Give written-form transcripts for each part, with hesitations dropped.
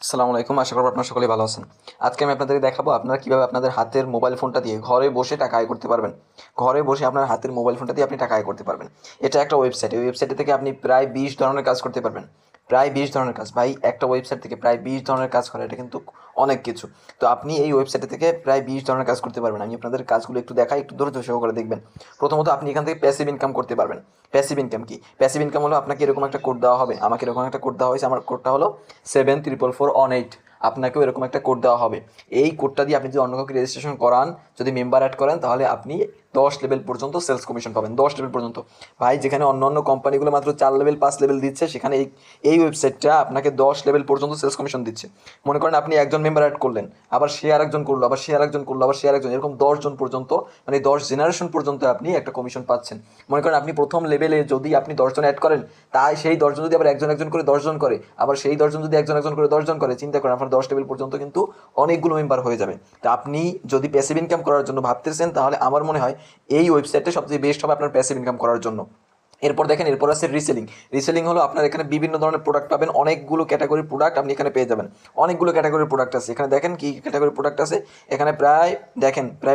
আসসালামু আলাইকুম। আশা করব আপনারা সকলেই ভালো আছেন। আজকে আমি আপনাদেরকে দেখাবো আপনারা কীভাবে আপনাদের হাতের মোবাইল ফোনটা দিয়ে ঘরে বসে টাকা আয় করতে পারবেন। ঘরে বসে আপনার হাতের মোবাইল ফোনটা দিয়ে আপনি টাকা আয় করতে পারবেন। এটা একটা ওয়েবসাইট। এই ওয়েবসাইটে থেকে আপনি প্রায় ২০ ধরনের কাজ করতে পারবেন। প্রায় ২০ ধরনের কাজ। ভাই একটা ওয়েবসাইট থেকে প্রায় ২০ ধরনের কাজ করা এটা কিন্তু অনেক কিছু। তো আপনি এই ওয়েবসাইটে থেকে প্রায় ২০ ধরনের কাজ করতে পারবেন। আমি আপনাদের কাজগুলো একটু দেখাই, একটু ধৈর্য সহকারে দেখবেন। প্রথমত আপনি এখান থেকে প্যাসিভ ইনকাম করতে পারবেন। প্যাসিভ ইনকাম কি? প্যাসিভ ইনকাম হলো আপনাকে এরকম একটা কোড দেওয়া হবে। আমাকে এরকম একটা কোড দেওয়া হয়েছে। আমার কোডটা হলো 74441। আপনাকেও এরকম একটা কোড দেওয়া হবে। এই কোডটা দিয়ে আপনি যদি অন্য কাউকে রেজিস্ট্রেশন করান, যদি মেম্বার অ্যাড করেন, তাহলে আপনি 10 লেভেল পর্যন্ত সেলস কমিশন পাবেন। 10 লেভেল পর্যন্ত। ভাই যেখানে অন্য অন্য কোম্পানিগুলো মাত্র 4 লেভেল 5 লেভেল দিচ্ছে, সেখানে এই ওয়েবসাইটটা আপনাকে 10 লেভেল পর্যন্ত সেলস কমিশন দিচ্ছে। মনে করেন আপনি একজন মেম্বার অ্যাড করলেন, আবার সে আরেকজন করলো, আবার সে আরেকজন করলো, আবার সে আরেকজন, এরকম 10 জন পর্যন্ত, মানে 10 জেনারেশন পর্যন্ত আপনি একটা কমিশন পাচ্ছেন। মনে করেন আপনি প্রথম লেভেলে যদি আপনি 10 জন অ্যাড করেন, তাই সেই 10 জন যদি আবার একজন একজন করে 10 জন করে, আবার সেই 10 জন যদি একজন একজন করে 10 জন করে, চিন্তা করেন আপনার 10 লেভেল পর্যন্ত কিন্তু অনেকগুলো মেম্বার হয়ে যাবে। তা আপনি যদি প্যাসিভ ইনকাম করার জন্য ভাবতেছেন, তাহলে আমার মনে হয় এই ওয়েবসাইটটা সবচেয়ে বেস্ট হবে আপনার প্যাসিভ ইনকাম করার জন্য। এরপর দেখেন, এরপর আছে রিসেলিং। রিসেলিং হলো আপনার এখানে বিভিন্ন ধরনের প্রোডাক্ট পাবেন, অনেকগুলো ক্যাটাগরির প্রোডাক্ট আপনি এখানে পেয়ে যাবেন। অনেকগুলো ক্যাটাগরির প্রোডাক্ট আছে এখানে। দেখেন কি ক্যাটাগরির প্রোডাক্ট আছে এখানে, প্রায়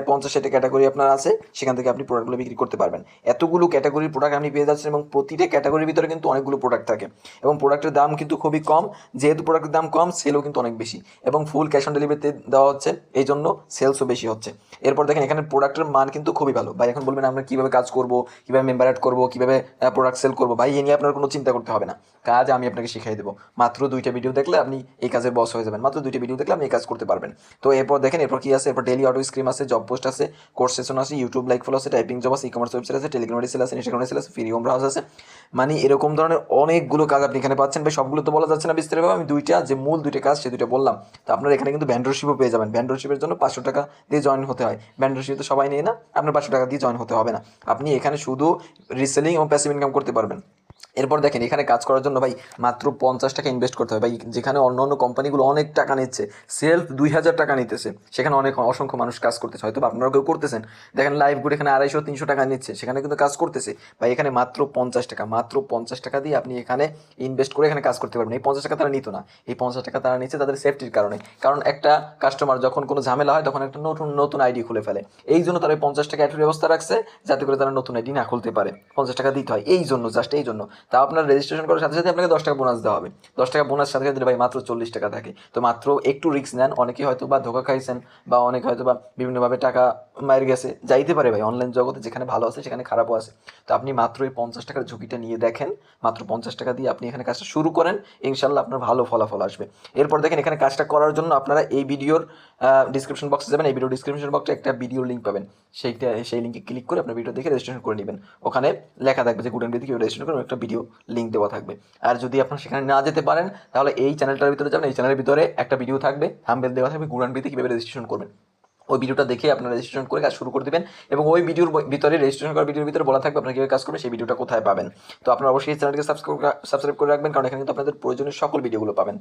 50-60 ক্যাটাগরি আপনার আছে। সেখান থেকে আপনি প্রোডাক্টগুলো বিক্রি করতে পারবেন। এতগুলো ক্যাটাগরির প্রোডাক্ট আপনি পেয়ে যাচ্ছেন, এবং প্রতিটা ক্যাটাগরির ভিতরে কিন্তু অনেকগুলো প্রোডাক্ট থাকে, এবং প্রোডাক্টের দাম কিন্তু খুবই কম। যেহেতু প্রোডাক্টের দাম কম, সেলও কিন্তু অনেক বেশি, এবং ফুল ক্যাশ অন ডেলিভারিতে দেওয়া হচ্ছে, এই জন্য সেলসও বেশি হচ্ছে। এরপর দেখেন এখানে প্রোডাক্টের মান কিন্তু খুবই ভালো। ভাই এখন বলবেন আমরা কীভাবে কাজ করবো, কীভাবে মেম্বার অ্যাড করবো, কীভাবে প্রোডাক্ট সেল করবো, ভাই এ নিয়ে আপনার কোনো চিন্তা করতে হবে না। কাজ আমি আপনাকে শিখিয়ে দেবো। মাত্র 2টা ভিডিও দেখলে আপনি এই কাজের বস হয়ে যাবেন। মাত্র 2টা ভিডিও দেখলে আপনি এই কাজ করতে পারবেন। তো এরপর দেখেন, এরপর কি আছে, এরপর ডেইলি অটো স্ক্রিম আছে, জব পোস্ট আছে, কোর্স সেশন আছে, ইউটিউব লাইক ফলো আছে, টাইপিং জব আছে, ই কমার্স ওয়েবসাইট আছে, টেলিগ্রাম সেল আছে, ইনস্টাগ্রাম সেল আছে, ফ্রি হোম ব্রাউজ আছে। মানে এরকম ধরনের অনেকগুলো কাজ আপনি এখানে পাচ্ছেন। ভাই সবগুলো তো বলা যাচ্ছে না বিস্তারিতভাবে, আমি মূল দুইটা কাজ সে দুইটা বললাম। তো আপনারা এখানে কিন্তু ভেন্ডরশিপও পেয়ে যাবেন। ভেন্ডরশিপের জন্য 500 টাকা দিয়ে জয়েন হতে হয়। ভেন্ডরশিপ তো সবাই নেই না, আপনার 500 টাকা দিয়ে জয়েন হতে হবে না। আপনি এখানে শুধু রিসেলিং এবং প্যাসিভ ইনকাম করতে পারবেন। এরপর দেখেন এখানে কাজ করার জন্য ভাই মাত্র 50 টাকা ইনভেস্ট করতে হবে। ভাই যেখানে অন্য অন্য কোম্পানিগুলো অনেক টাকা নিচ্ছে, সেলফ 2000 টাকা নিতেছে, সেখানে অসংখ্য মানুষ কাজ করতেছে, হয়তো আপনারা কেউ করতেছেন। দেখেন লাইভ গুড এখানে 250-300 টাকা নিচ্ছে, সেখানে কিন্তু কাজ করতেছে। ভাই এখানে মাত্র 50 টাকা, মাত্র 50 টাকা দিয়ে আপনি এখানে ইনভেস্ট করে এখানে কাজ করতে পারবেন। এই 50 টাকা তারা নিত না, এই 50 টাকা তারা নিচ্ছে তাদের সেফটির কারণে। কারণ একটা কাস্টমার যখন কোনো ঝামেলা হয়, তখন একটা নতুন নতুন আইডি খুলে ফেলে। এই জন্য তারা 50 টাকা অ্যাডের ব্যবস্থা রাখছে, যাতে করে তারা নতুন আইডি না খুলতে পারে। 50 টাকা দিতে হয় এই জন্য, জাস্ট এই জন্য। তাও আপনার রেজিস্ট্রেশন করার সাথে সাথে আপনাকে 10 টাকা বোনাস দেওয়া হবে। 10 টাকা বোনাস সাথে সাথে ভাই মাত্র 40 টাকা থাকে। তো মাত্র একটু রিস্ক নেন। অনেকেই হয়তো বা ধোকা খাইছেন, বা অনেকে হয়তো বা বিভিন্নভাবে টাকা মার গেছে, যাইতে পারে ভাই। অনলাইন জগতে যেখানে ভালো আছে সেখানে খারাপও আছে। তো আপনি মাত্র এই 50 টাকার ঝুঁকিটা নিয়ে দেখেন। মাত্র 50 টাকা দিয়ে আপনি এখানে কাজটা শুরু করেন, ইনশাল্লাহ আপনার ভালো ফলাফল আসবে। এরপর দেখেন এখানে কাজটা করার জন্য আপনারা এই ভিডিওর ডিসক্রিপশন বক্সে যাবেন। এই ভিডিও ডিসক্রিপশন বক্সে একটা ভিডিও লিঙ্ক পাবেন। সেই লিঙ্কে ক্লিক করে আপনার ভিডিও দেখে রেজিস্ট্রেশন করে নেবেন। ওখানে লেখা থাকবে যে গুডেন বিথি কীভাবে রেজিস্ট্রেশন করবেন, একটা ভিডিও লিঙ্ক দেওয়া থাকবে। আর যদি আপনার সেখানে না যেতে পারেন, তাহলে এই চ্যানেলটার ভিতরে যাবেন। এই চ্যানেলের ভিতরে একটা ভিডিও থাকবে, থাম্বনেল দেওয়া থাকবে গুডেন বিথি কীভাবে রেজিস্ট্রেশন করবেন। ওই ভিডিওটা দেখে আপনারা রেজিস্ট্রেশন করে কাজ শুরু করে দেবেন, এবং ওই ভিডিওর ভিতরে রেজিস্ট্রেশন করার ভিডিওর ভিতরে বলা থাকবে আপনারা কীভাবে কাজ করবেন, সেই ভিডিওটা কোথায় পাবেন। তো আপনারা অবশ্যই এই চ্যানেলটিকে সাবস্ক্রাইব করে রাখবেন, কারণ এখানে কিন্তু আপনাদের প্রয়োজনীয় সকল ভিডিওগুলো পাবেন।